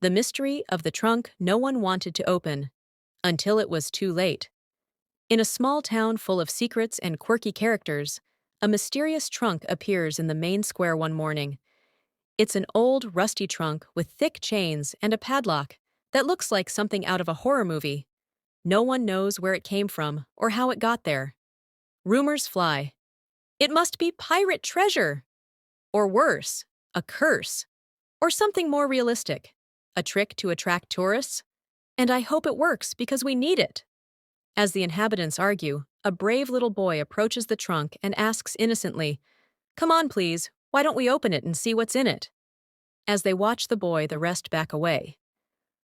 The mystery of the trunk no one wanted to open, until it was too late. In a small town full of secrets and quirky characters, a mysterious trunk appears in the main square one morning. It's an old, rusty trunk with thick chains and a padlock that looks like something out of a horror movie. No one knows where it came from or how it got there. Rumors fly. It must be pirate treasure! Or worse, a curse. Or something more realistic, a trick to attract tourists. And I hope it works because we need it. As the inhabitants argue, a brave little boy approaches the trunk and asks innocently, "Come on, please, why don't we open it and see what's in it?" As they watch the boy, the rest back away.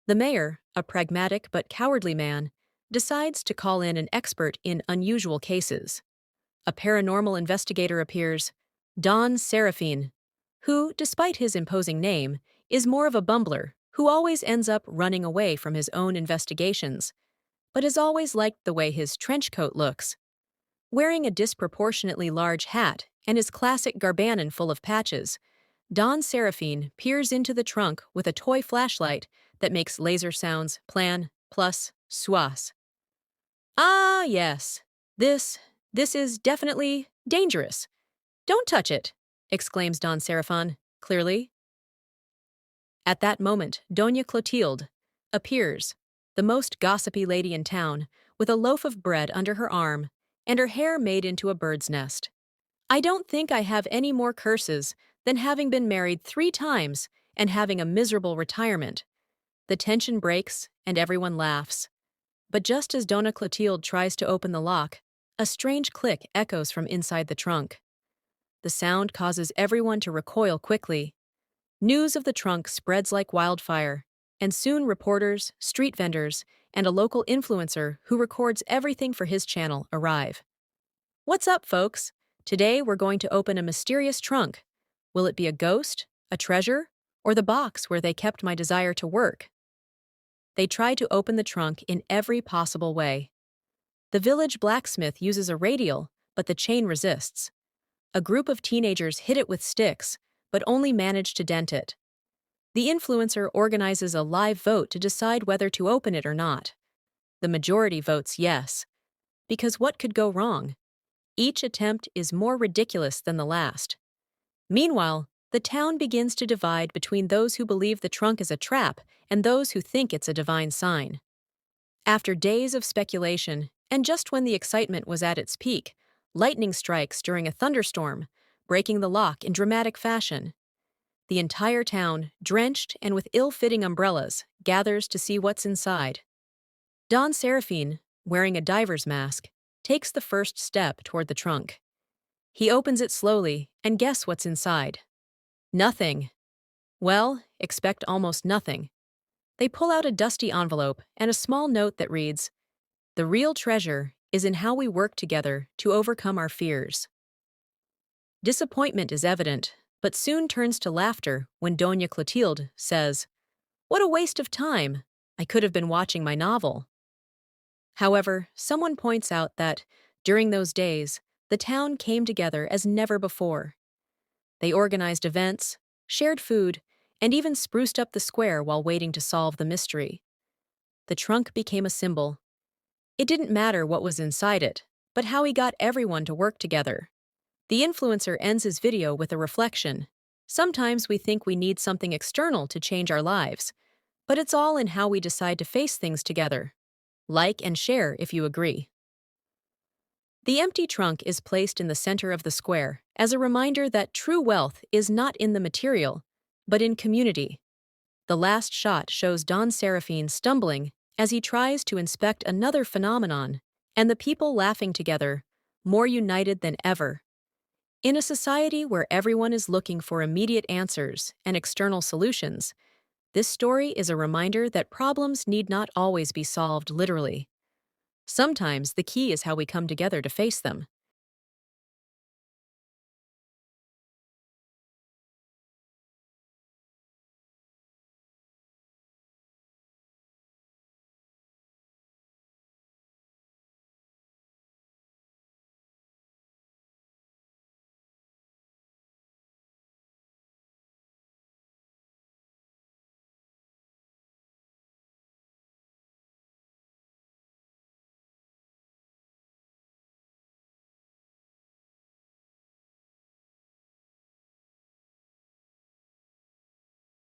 The mayor, a pragmatic but cowardly man, decides to call in an expert in unusual cases. A paranormal investigator appears, Don Serafine, who, despite his imposing name, is more of a bumbler who always ends up running away from his own investigations, but has always liked the way his trench coat looks. Wearing a disproportionately large hat and his classic garbanon full of patches, Don Serafine peers into the trunk with a toy flashlight that makes laser sounds plan, plus, suas. Ah, yes. This is definitely dangerous. Don't touch it, exclaims Don Serafin, clearly. At that moment, Doña Clotilde appears, the most gossipy lady in town, with a loaf of bread under her arm and her hair made into a bird's nest. I don't think I have any more curses than having been married 3 times and having a miserable retirement. The tension breaks and everyone laughs. But just as Dona Clotilde tries to open the lock, a strange click echoes from inside the trunk. The sound causes everyone to recoil quickly. News of the trunk spreads like wildfire, and soon reporters, street vendors, and a local influencer who records everything for his channel arrive. What's up, folks? Today we're going to open a mysterious trunk. Will it be a ghost, a treasure, or the box where they kept my desire to work? They try to open the trunk in every possible way. The village blacksmith uses a radial, but the chain resists. A group of teenagers hit it with sticks, but only manage to dent it. The influencer organizes a live vote to decide whether to open it or not. The majority votes yes. Because what could go wrong? Each attempt is more ridiculous than the last. Meanwhile, the town begins to divide between those who believe the trunk is a trap and those who think it's a divine sign. After days of speculation, and just when the excitement was at its peak, lightning strikes during a thunderstorm, breaking the lock in dramatic fashion. The entire town, drenched and with ill-fitting umbrellas, gathers to see what's inside. Don Serafine, wearing a diver's mask, takes the first step toward the trunk. He opens it slowly, and guess what's inside? Nothing. Well, expect almost nothing. They pull out a dusty envelope and a small note that reads, "The real treasure is in how we work together to overcome our fears." Disappointment is evident, but soon turns to laughter when Doña Clotilde says, "What a waste of time! I could have been watching my novel." However, someone points out that, during those days, the town came together as never before. They organized events, shared food, and even spruced up the square while waiting to solve the mystery. The trunk became a symbol. It didn't matter what was inside it, but how he got everyone to work together. The influencer ends his video with a reflection. Sometimes we think we need something external to change our lives, but it's all in how we decide to face things together. Like and share if you agree. The empty trunk is placed in the center of the square as a reminder that true wealth is not in the material, but in community. The last shot shows Don Serafine stumbling as he tries to inspect another phenomenon, and the people laughing together, more united than ever. In a society where everyone is looking for immediate answers and external solutions, this story is a reminder that problems need not always be solved literally. Sometimes the key is how we come together to face them.